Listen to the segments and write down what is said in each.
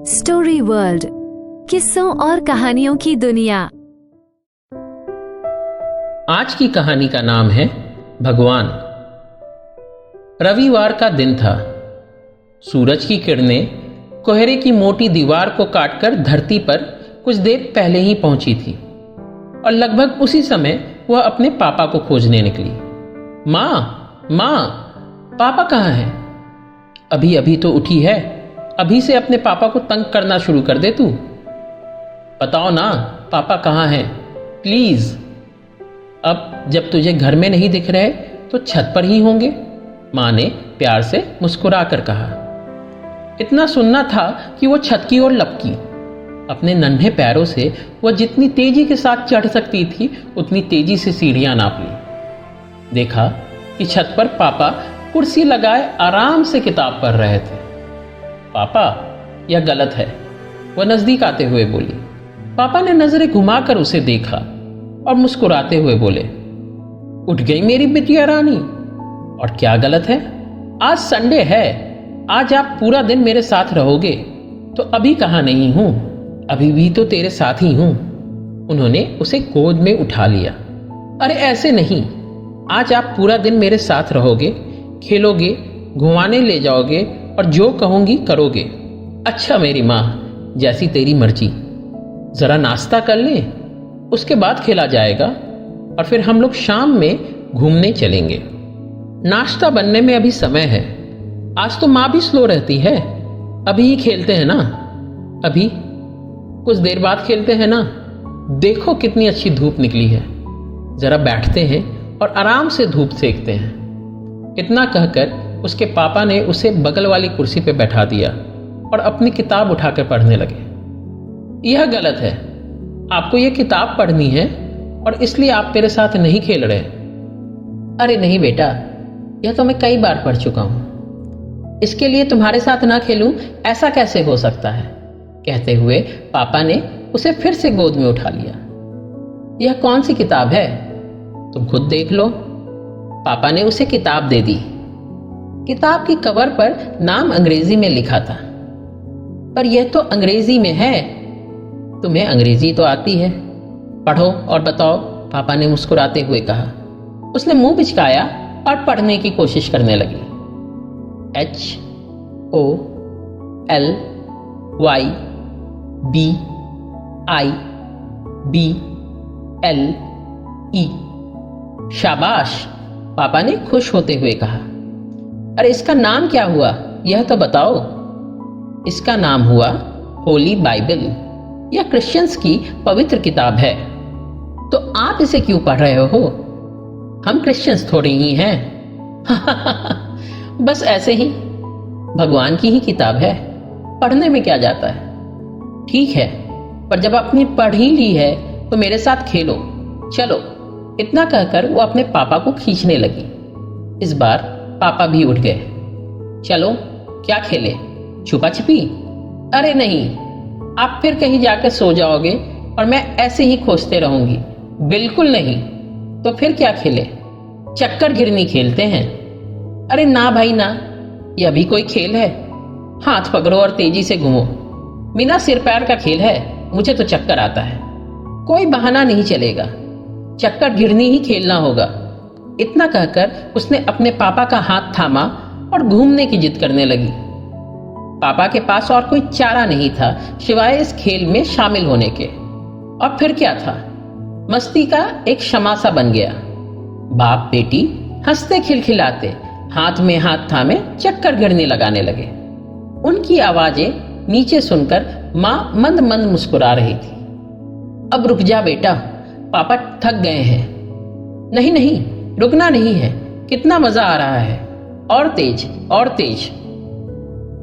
Story world, किस्सों और कहानियों की दुनिया। आज की कहानी का नाम है भगवान। रविवार का दिन था। सूरज की किरणें कोहरे की मोटी दीवार को काटकर धरती पर कुछ देर पहले ही पहुंची थी और लगभग उसी समय वह अपने पापा को खोजने निकली। माँ, माँ, पापा कहाँ हैं? अभी अभी तो उठी है, अभी से अपने पापा को तंग करना शुरू कर दे तू। बताओ ना, पापा कहाँ हैं? प्लीज। अब जब तुझे घर में नहीं दिख रहे तो छत पर ही होंगे, माँ ने प्यार से मुस्कुरा कर कहा। इतना सुनना था कि वो छत की ओर लपकी। अपने नन्हे पैरों से वह जितनी तेजी के साथ चढ़ सकती थी उतनी तेजी से सीढ़ियां नाप ली। देखा कि छत पर पापा कुर्सी लगाए आराम से किताब पढ़ रहे थे। पापा, यह गलत है, वह नजदीक आते हुए बोली। पापा ने नजरें घुमाकर उसे देखा और मुस्कुराते हुए बोले, उठ गई मेरी बिटिया रानी। और क्या गलत है? आज संडे है, आज आप पूरा दिन मेरे साथ रहोगे। तो अभी कहाँ नहीं हूं, अभी भी तो तेरे साथ ही हूं। उन्होंने उसे गोद में उठा लिया। अरे ऐसे नहीं, आज आप पूरा दिन मेरे साथ रहोगे, खेलोगे, घुमाने ले जाओगे और जो कहूंगी करोगे। अच्छा मेरी माँ, जैसी तेरी मर्जी। जरा नाश्ता कर लें, उसके बाद खेला जाएगा और फिर हम लोग शाम में घूमने चलेंगे। नाश्ता बनने में अभी समय है। आज तो माँ भी स्लो रहती है। अभी ही खेलते हैं ना, अभी कुछ देर बाद खेलते हैं ना। देखो कितनी अच्छी धूप निकली है, जरा बैठते हैं और आराम से धूप सेकते हैं। इतना कहकर उसके पापा ने उसे बगल वाली कुर्सी पर बैठा दिया और अपनी किताब उठाकर पढ़ने लगे। यह गलत है, आपको यह किताब पढ़नी है और इसलिए आप मेरे साथ नहीं खेल रहे। अरे नहीं बेटा, यह तो मैं कई बार पढ़ चुका हूं, इसके लिए तुम्हारे साथ ना खेलूं ऐसा कैसे हो सकता है? कहते हुए पापा ने उसे फिर से गोद में उठा लिया। यह कौन सी किताब है? तुम खुद देख लो। पापा ने उसे किताब दे दी। किताब की कवर पर नाम अंग्रेजी में लिखा था। पर यह तो अंग्रेजी में है, तुम्हें अंग्रेजी तो आती है, पढ़ो और बताओ, पापा ने मुस्कुराते हुए कहा। उसने मुंह बिचकाया और पढ़ने की कोशिश करने लगी। HOLYBIBLE। शाबाश, पापा ने खुश होते हुए कहा। अरे इसका नाम क्या हुआ, यह तो बताओ। इसका नाम हुआ होली बाइबल। यह क्रिश्चियंस की पवित्र किताब है। तो आप इसे क्यों पढ़ रहे हो? हम क्रिश्चियंस थोड़े ही हैं। बस ऐसे ही, भगवान की ही किताब है, पढ़ने में क्या जाता है। ठीक है, पर जब अपनी पढ़ ही ली है तो मेरे साथ खेलो, चलो। इतना कहकर वो अपने पापा को खींचने लगी। इस बार पापा भी उठ गए। चलो, क्या खेले? छुपा छिपी? अरे नहीं, आप फिर कहीं जाकर सो जाओगे और मैं ऐसे ही खोजते रहूंगी। बिल्कुल नहीं। तो फिर क्या खेले? चक्कर घिरनी खेलते हैं। अरे ना भाई ना, यह भी कोई खेल है? हाथ पकड़ो और तेजी से घूमो। बिना सिर पैर का खेल है, मुझे तो चक्कर आता है। कोई बहाना नहीं चलेगा, चक्कर घिरनी ही खेलना होगा। इतना कहकर उसने अपने पापा का हाथ थामा और घूमने की जिद करने लगी। पापा के पास और कोई चारा नहीं था सिवाय इस खेल में शामिल होने के। और फिर क्या था, मस्ती का एक शमासा बन गया। बाप बेटी हंसते खिलखिलाते हाथ में हाथ थामे चक्कर घिरने लगाने लगे। उनकी आवाजें नीचे सुनकर माँ मंद मंद मुस्कुरा रही थी। अब रुक जा बेटा, पापा थक गए हैं। नहीं नहीं, रुकना नहीं है, कितना मजा आ रहा है। और तेज और तेज।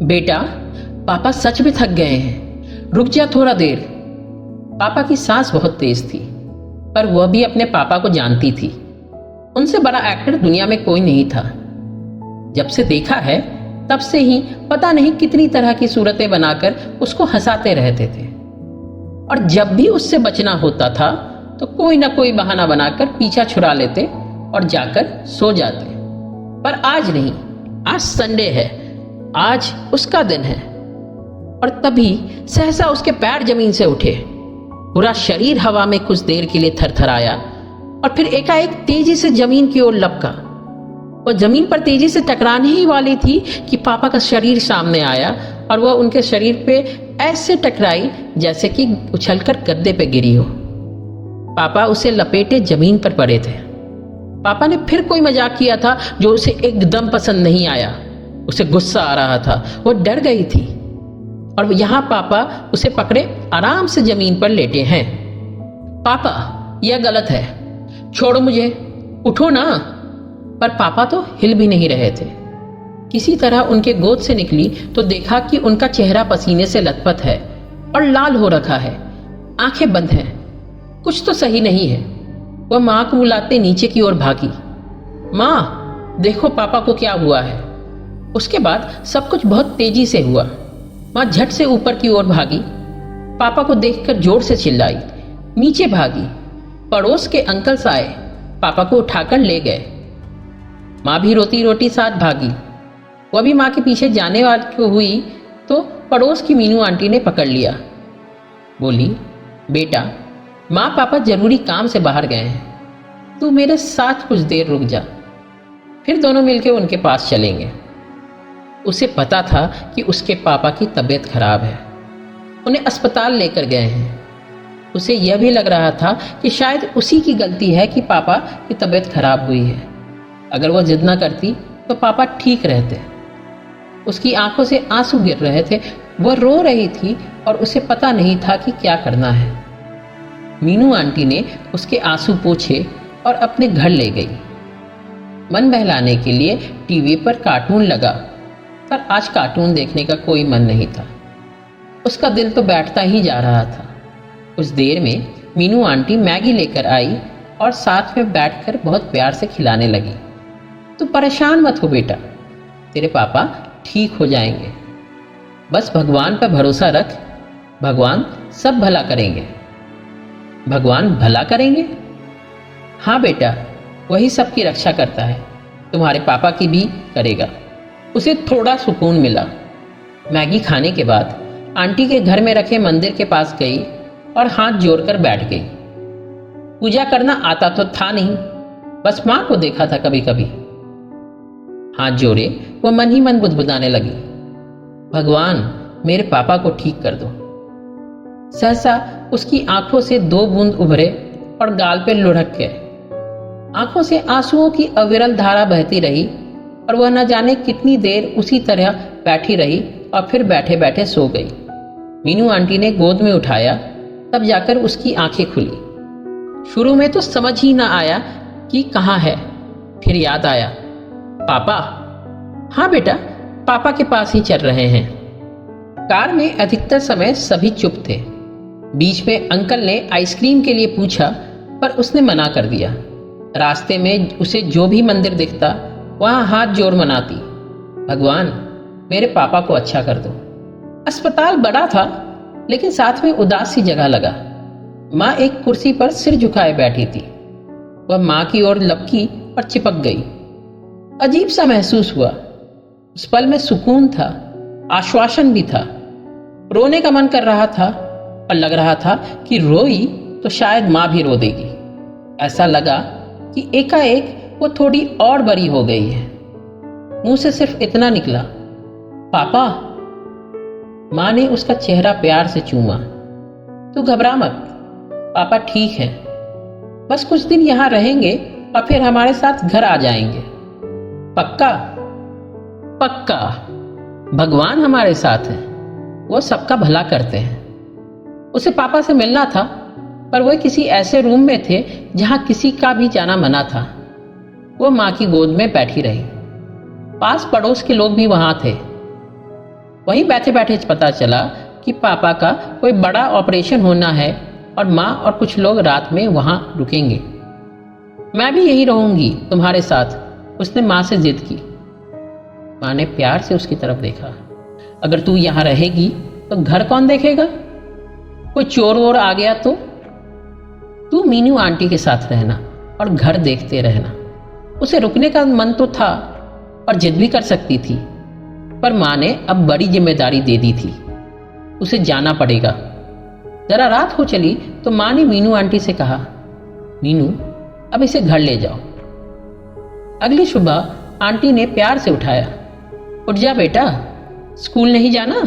बेटा, पापा सच में थक गए हैं, रुक जा थोड़ा देर। पापा की सांस बहुत तेज थी, पर वह भी अपने पापा को जानती थी। उनसे बड़ा एक्टर दुनिया में कोई नहीं था। जब से देखा है तब से ही पता नहीं कितनी तरह की सूरतें बनाकर उसको हंसाते रहते थे। और जब भी उससे बचना होता था तो कोई ना कोई बहाना बनाकर पीछा छुड़ा लेते और जाकर सो जाते। पर आज नहीं, आज संडे है, आज उसका दिन है। और तभी सहसा उसके पैर जमीन से उठे। पूरा शरीर हवा में कुछ देर के लिए थरथराया और फिर एकाएक तेजी से जमीन की ओर लपका। वह जमीन पर तेजी से टकराने ही वाली थी कि पापा का शरीर सामने आया और वह उनके शरीर पे ऐसे टकराई जैसे कि उछलकर गद्दे पे गिरी हो। पापा उसे लपेटे जमीन पर पड़े थे। पापा ने फिर कोई मजाक किया था जो उसे एकदम पसंद नहीं आया। उसे गुस्सा आ रहा था, वो डर गई थी। और यहाँ पापा उसे पकड़े आराम से जमीन पर लेटे हैं। पापा, यह गलत है, छोड़ो मुझे, उठो ना। पर पापा तो हिल भी नहीं रहे थे। किसी तरह उनके गोद से निकली तो देखा कि उनका चेहरा पसीने से लथपथ है और लाल हो रखा है, आंखें बंद हैं। कुछ तो सही नहीं है। वह माँ को बुलाते नीचे की ओर भागी। माँ, देखो पापा को क्या हुआ है। उसके बाद सब कुछ बहुत तेजी से हुआ। माँ झट से ऊपर की ओर भागी, पापा को देखकर जोर से चिल्लाई, नीचे भागी। पड़ोस के अंकल्स आए, पापा को उठाकर ले गए। माँ भी रोती रोती साथ भागी। वह भी माँ के पीछे जाने वाली हुई तो पड़ोस की मीनू आंटी ने पकड़ लिया। बोली, बेटा, माँ पापा जरूरी काम से बाहर गए हैं, तू मेरे साथ कुछ देर रुक जा, फिर दोनों मिलकर उनके पास चलेंगे। उसे पता था कि उसके पापा की तबीयत खराब है, उन्हें अस्पताल लेकर गए हैं। उसे यह भी लग रहा था कि शायद उसी की गलती है कि पापा की तबीयत खराब हुई है। अगर वह जिद न करती तो पापा ठीक रहते। उसकी आंखों से आंसू गिर रहे थे, वह रो रही थी और उसे पता नहीं था कि क्या करना है। मीनू आंटी ने उसके आंसू पोंछे और अपने घर ले गई। मन बहलाने के लिए टीवी पर कार्टून लगा, पर आज कार्टून देखने का कोई मन नहीं था। उसका दिल तो बैठता ही जा रहा था। कुछ देर में मीनू आंटी मैगी लेकर आई और साथ में बैठकर बहुत प्यार से खिलाने लगी। तू परेशान मत हो बेटा, तेरे पापा ठीक हो जाएंगे। बस भगवान पर भरोसा रख, भगवान सब भला करेंगे। भगवान भला करेंगे? हाँ बेटा, वही सबकी रक्षा करता है, तुम्हारे पापा की भी करेगा। उसे थोड़ा सुकून मिला। मैगी खाने के बाद आंटी के घर में रखे मंदिर के पास गई और हाथ जोड़कर बैठ गई। पूजा करना आता तो था नहीं, बस माँ को देखा था कभी कभी। हाथ जोड़े वो मन ही मन बुदबुदाने लगी, भगवान मेरे पापा को ठीक कर दो। सहसा उसकी आंखों से 2 बूंद उभरे और गाल पे लुढ़क गए। आंखों से आंसुओं की अविरल धारा बहती रही और वह न जाने कितनी देर उसी तरह बैठी रही और फिर बैठे बैठे सो गई। मीनू आंटी ने गोद में उठाया, तब जाकर उसकी आंखें खुली। शुरू में तो समझ ही ना आया कि कहाँ है, फिर याद आया, पापा। हाँ बेटा, पापा के पास ही चल रहे हैं। कार में अधिकतर समय सभी चुप थे। बीच में अंकल ने आइसक्रीम के लिए पूछा, पर उसने मना कर दिया। रास्ते में उसे जो भी मंदिर दिखता वहां हाथ जोड़ मनाती, भगवान मेरे पापा को अच्छा कर दो। अस्पताल बड़ा था, लेकिन साथ में उदास सी जगह लगा। माँ एक कुर्सी पर सिर झुकाए बैठी थी। वह माँ की ओर लपकी और चिपक गई। अजीब सा महसूस हुआ। उस पल में सुकून था, आश्वासन भी था। रोने का मन कर रहा था और लग रहा था कि रोई तो शायद माँ भी रो देगी। ऐसा लगा कि एकाएक वो थोड़ी और बड़ी हो गई है। मुंह से सिर्फ इतना निकला, पापा। माँ ने उसका चेहरा प्यार से चूमा। तू घबरा मत, पापा ठीक है। बस कुछ दिन यहाँ रहेंगे और फिर हमारे साथ घर आ जाएंगे। पक्का? पक्का। भगवान हमारे साथ है, वो सबका भला करते हैं। उसे पापा से मिलना था, पर वह किसी ऐसे रूम में थे जहां किसी का भी जाना मना था। वो माँ की गोद में बैठी रही। पास पड़ोस के लोग भी वहां थे। वहीं बैठे बैठे पता चला कि पापा का कोई बड़ा ऑपरेशन होना है और माँ और कुछ लोग रात में वहां रुकेंगे। मैं भी यहीं रहूंगी तुम्हारे साथ, उसने माँ से जिद की। माँ ने प्यार से उसकी तरफ देखा। अगर तू यहाँ रहेगी तो घर कौन देखेगा? कोई चोर वोर आ गया तो? तू मीनू आंटी के साथ रहना और घर देखते रहना। उसे रुकने का मन तो था और जिद भी कर सकती थी, पर माँ ने अब बड़ी जिम्मेदारी दे दी थी। उसे जाना पड़ेगा। जरा रात हो चली तो माँ ने मीनू आंटी से कहा, मीनू अब इसे घर ले जाओ। अगली सुबह आंटी ने प्यार से उठाया, उठ जा बेटा, स्कूल नहीं जाना?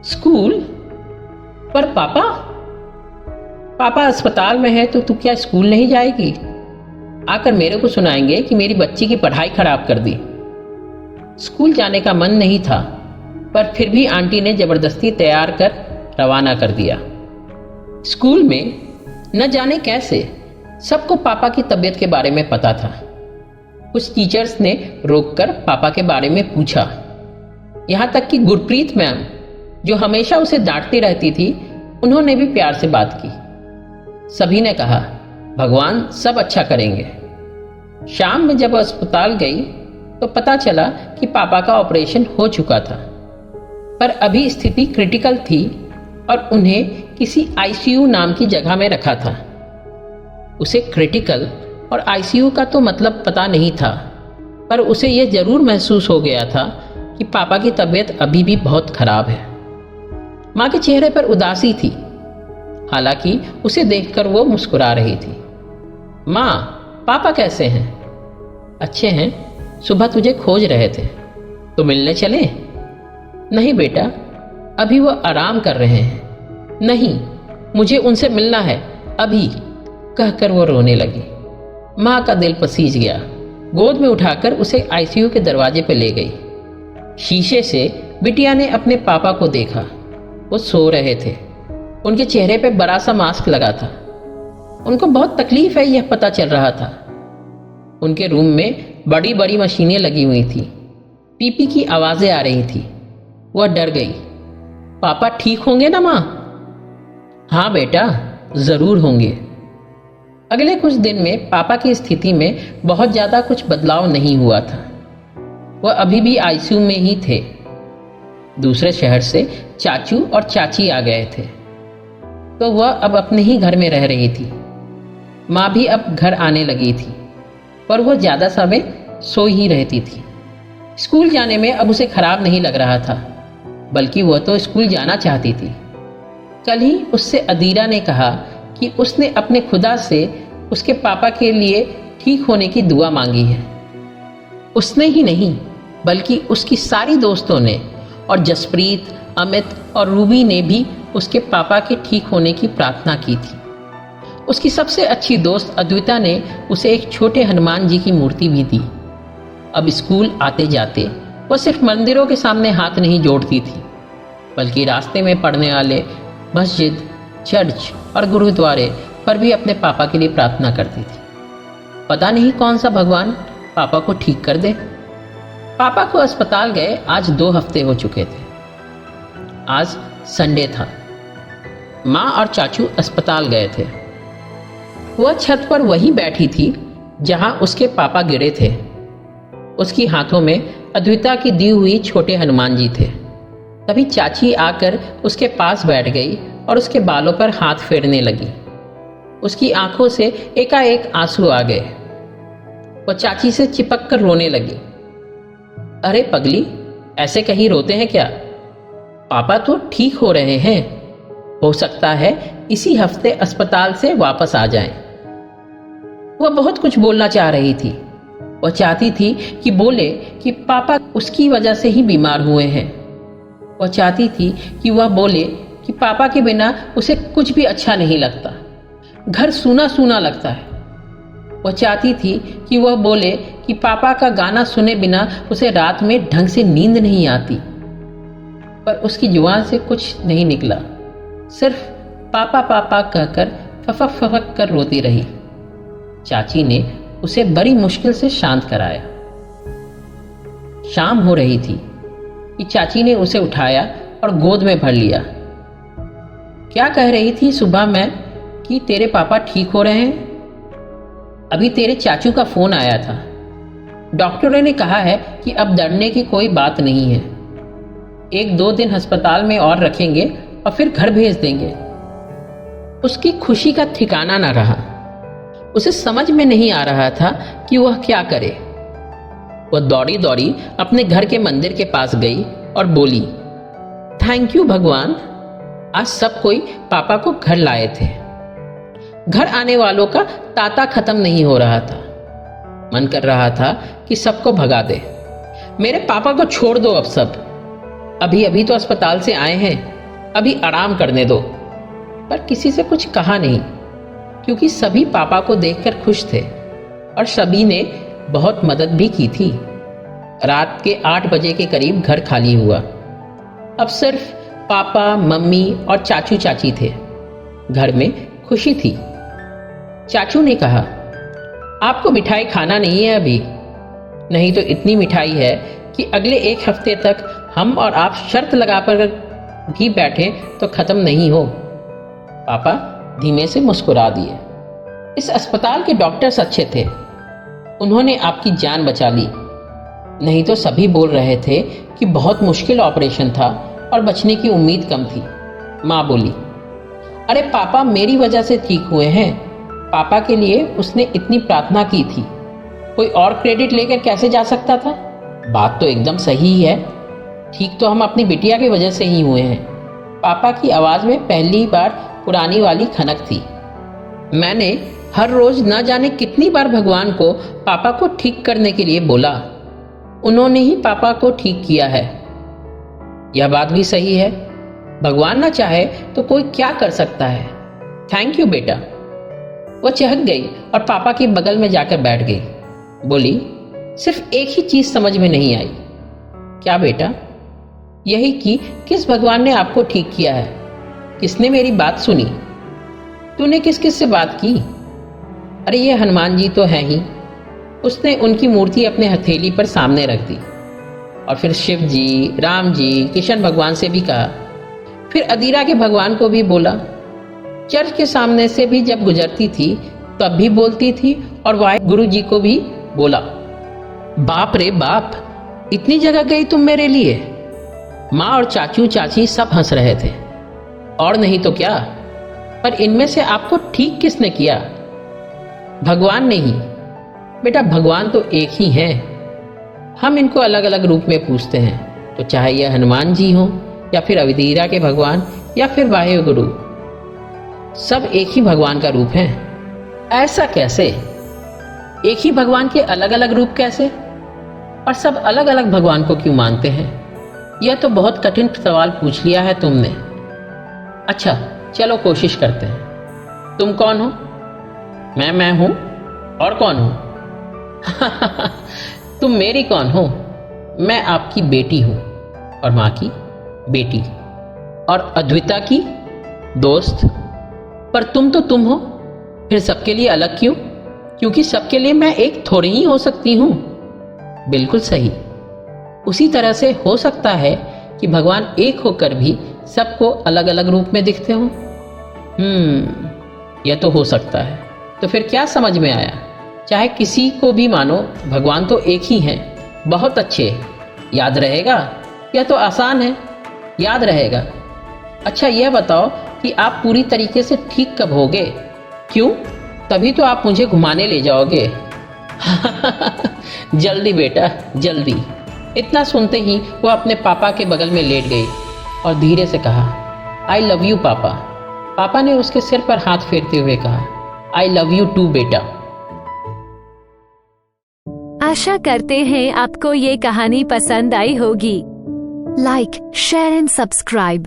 स्कूल? पर पापा? पापा अस्पताल में है तो तू क्या स्कूल नहीं जाएगी? आकर मेरे को सुनाएंगे कि मेरी बच्ची की पढ़ाई खराब कर दी। स्कूल जाने का मन नहीं था, पर फिर भी आंटी ने जबरदस्ती तैयार कर रवाना कर दिया। स्कूल में न जाने कैसे सबको पापा की तबीयत के बारे में पता था। कुछ टीचर्स ने रोककर पापा के बारे में पूछा। यहाँ तक कि गुरप्रीत मैम, जो हमेशा उसे डांटती रहती थी, उन्होंने भी प्यार से बात की। सभी ने कहा, भगवान सब अच्छा करेंगे। शाम में जब अस्पताल गई तो पता चला कि पापा का ऑपरेशन हो चुका था, पर अभी स्थिति क्रिटिकल थी और उन्हें किसी आईसीयू नाम की जगह में रखा था। उसे क्रिटिकल और आईसीयू का तो मतलब पता नहीं था, पर उसे यह जरूर महसूस हो गया था कि पापा की तबीयत अभी भी बहुत खराब है। माँ के चेहरे पर उदासी थी, हालांकि उसे देखकर वो मुस्कुरा रही थी। माँ, पापा कैसे हैं? अच्छे हैं, सुबह तुझे खोज रहे थे, तो मिलने चले? नहीं बेटा, अभी वो आराम कर रहे हैं। नहीं, मुझे उनसे मिलना है अभी, कहकर वो रोने लगी। माँ का दिल पसीज गया। गोद में उठाकर उसे आईसीयू के दरवाजे पर ले गई। शीशे से बिटिया ने अपने पापा को देखा। वो सो रहे थे। उनके चेहरे पे बड़ा सा मास्क लगा था। उनको बहुत तकलीफ है, यह पता चल रहा था। उनके रूम में बड़ी बड़ी मशीनें लगी हुई थी। पीपी की आवाजें आ रही थी। वह डर गई। पापा ठीक होंगे ना माँ? हाँ बेटा, जरूर होंगे। अगले कुछ दिन में पापा की स्थिति में बहुत ज़्यादा कुछ बदलाव नहीं हुआ था। वह अभी भी आईसीयू में ही थे। दूसरे शहर से चाचू और चाची आ गए थे, तो वह अब अपने ही घर में रह रही थी। माँ भी अब घर आने लगी थी, पर वह ज़्यादा समय सो ही रहती थी। स्कूल जाने में अब उसे खराब नहीं लग रहा था, बल्कि वह तो स्कूल जाना चाहती थी। कल ही उससे अदीरा ने कहा कि उसने अपने खुदा से उसके पापा के लिए ठीक होने की दुआ मांगी है। उसने ही नहीं, बल्कि उसकी सारी दोस्तों ने, और जसप्रीत, अमित और रूबी ने भी उसके पापा के ठीक होने की प्रार्थना की थी। उसकी सबसे अच्छी दोस्त अद्विता ने उसे एक छोटे हनुमान जी की मूर्ति भी दी। अब स्कूल आते जाते वह सिर्फ मंदिरों के सामने हाथ नहीं जोड़ती थी, बल्कि रास्ते में पड़ने वाले मस्जिद, चर्च और गुरुद्वारे पर भी अपने पापा के लिए प्रार्थना करती थी। पता नहीं कौन सा भगवान पापा को ठीक कर दे। पापा को अस्पताल गए आज 2 हफ्ते हो चुके थे। आज संडे था। माँ और चाचू अस्पताल गए थे। वह छत पर वहीं बैठी थी जहां उसके पापा गिरे थे। उसकी हाथों में अद्विता की दी हुई छोटे हनुमान जी थे। तभी चाची आकर उसके पास बैठ गई और उसके बालों पर हाथ फेरने लगी। उसकी आंखों से एकाएक आंसू आ गए। वह चाची से चिपक कर रोने लगी। अरे पगली, ऐसे कहीं रोते हैं क्या? पापा तो ठीक हो रहे हैं, हो सकता है इसी हफ्ते अस्पताल से वापस आ जाएं। वह बहुत कुछ बोलना चाह रही थी। वह चाहती थी कि बोले कि पापा उसकी वजह से ही बीमार हुए हैं। वह चाहती थी कि वह बोले कि पापा के बिना उसे कुछ भी अच्छा नहीं लगता, घर सूना सूना लगता है। वह चाहती थी कि वह बोले कि पापा का गाना सुने बिना उसे रात में ढंग से नींद नहीं आती, पर उसकी जुबान से कुछ नहीं निकला। सिर्फ पापा पापा कहकर फफक फफक कर रोती रही। चाची ने उसे बड़ी मुश्किल से शांत कराया। शाम हो रही थी कि चाची ने उसे उठाया और गोद में भर लिया। क्या कह रही थी सुबह में कि तेरे पापा ठीक हो रहे हैं? अभी तेरे चाचू का फोन आया था। डॉक्टरों ने कहा है कि अब डरने की कोई बात नहीं है। 1-2 दिन अस्पताल में और रखेंगे और फिर घर भेज देंगे। उसकी खुशी का ठिकाना न रहा। उसे समझ में नहीं आ रहा था कि वह क्या करे। वह दौड़ी दौड़ी अपने घर के मंदिर के पास गई और बोली, थैंक यू भगवान, आज सब कोई पापा को घर लाए थे। घर आने वालों का तांता खत्म नहीं हो रहा था। मन कर रहा था कि सबको भगा दे। मेरे पापा को छोड़ दो अब सब। अभी अभी तो अस्पताल से आए हैं, अभी आराम करने दो। पर किसी से कुछ कहा नहीं, क्योंकि सभी पापा को देखकर खुश थे और सभी ने बहुत मदद भी की थी। रात के 8 बजे के करीब घर खाली हुआ। अब सिर्फ पापा, मम्मी और चाचू चाची थे। घर में खुशी थी। चाचू ने कहा, आपको मिठाई खाना नहीं है अभी, नहीं तो इतनी मिठाई है कि अगले 1 हफ्ते तक हम और आप शर्त लगाकर भी बैठे तो खत्म नहीं हो। पापा धीमे से मुस्कुरा दिए। इस अस्पताल के डॉक्टर्स अच्छे थे, उन्होंने आपकी जान बचा ली। नहीं तो सभी बोल रहे थे कि बहुत मुश्किल ऑपरेशन था और बचने की उम्मीद कम थी। माँ बोली, अरे पापा मेरी वजह से ठीक हुए हैं। पापा के लिए उसने इतनी प्रार्थना की थी, कोई और क्रेडिट लेकर कैसे जा सकता था? बात तो एकदम सही है, ठीक तो हम अपनी बिटिया की वजह से ही हुए हैं। पापा की आवाज़ में पहली बार पुरानी वाली खनक थी। मैंने हर रोज न जाने कितनी बार भगवान को पापा को ठीक करने के लिए बोला। उन्होंने ही पापा को ठीक किया है। यह बात भी सही है, भगवान ना चाहे तो कोई क्या कर सकता है। थैंक यू बेटा। वह चहक गई और पापा के बगल में जाकर बैठ गई। बोली, सिर्फ एक ही चीज समझ में नहीं आई। क्या बेटा? यही कि किस भगवान ने आपको ठीक किया है? किसने मेरी बात सुनी? तूने किस किस से बात की? अरे ये हनुमान जी तो हैं ही। उसने उनकी मूर्ति अपने हथेली पर सामने रख दी और फिर शिव जी, राम जी, किशन भगवान से भी कहा। फिर अदीरा के भगवान को भी बोला। चर्च के सामने से भी जब गुजरती थी तब भी बोलती थी और वाहिगुरु जी को भी बोला। बाप रे बाप, इतनी जगह गई तुम मेरे लिए? माँ और चाचू चाची सब हंस रहे थे। और नहीं तो क्या, पर इनमें से आपको ठीक किसने किया? भगवान ने ही। बेटा भगवान तो एक ही हैं, हम इनको अलग अलग रूप में पूजते हैं। तो चाहे यह हनुमान जी हो या फिर अवधीरा के भगवान या फिर वाहिगुरु, सब एक ही भगवान का रूप है। ऐसा कैसे? एक ही भगवान के अलग अलग रूप कैसे? और सब अलग अलग भगवान को क्यों मानते हैं? यह तो बहुत कठिन सवाल पूछ लिया है तुमने। अच्छा चलो कोशिश करते हैं। तुम कौन हो? मैं हूं। और कौन हूं? तुम मेरी कौन हो? मैं आपकी बेटी हूं और माँ की बेटी और अद्विता की दोस्त। पर तुम तो तुम हो, फिर सबके लिए अलग क्यों? क्योंकि सबके लिए मैं एक थोड़ी ही हो सकती हूं। बिल्कुल सही। उसी तरह से हो सकता है कि भगवान एक होकर भी सबको अलग अलग रूप में दिखते हो। यह तो हो सकता है। तो फिर क्या समझ में आया? चाहे किसी को भी मानो, भगवान तो एक ही हैं। बहुत अच्छे, याद रहेगा? यह तो आसान है, याद रहेगा। अच्छा यह बताओ कि आप पूरी तरीके से ठीक कब होगे? क्यों? तभी तो आप मुझे घुमाने ले जाओगे। जल्दी बेटा जल्दी। इतना सुनते ही वो अपने पापा के बगल में लेट गई और धीरे से कहा, आई लव यू पापा। पापा ने उसके सिर पर हाथ फेरते हुए कहा, आई लव यू टू बेटा। आशा करते हैं आपको ये कहानी पसंद आई होगी। Like, share and subscribe.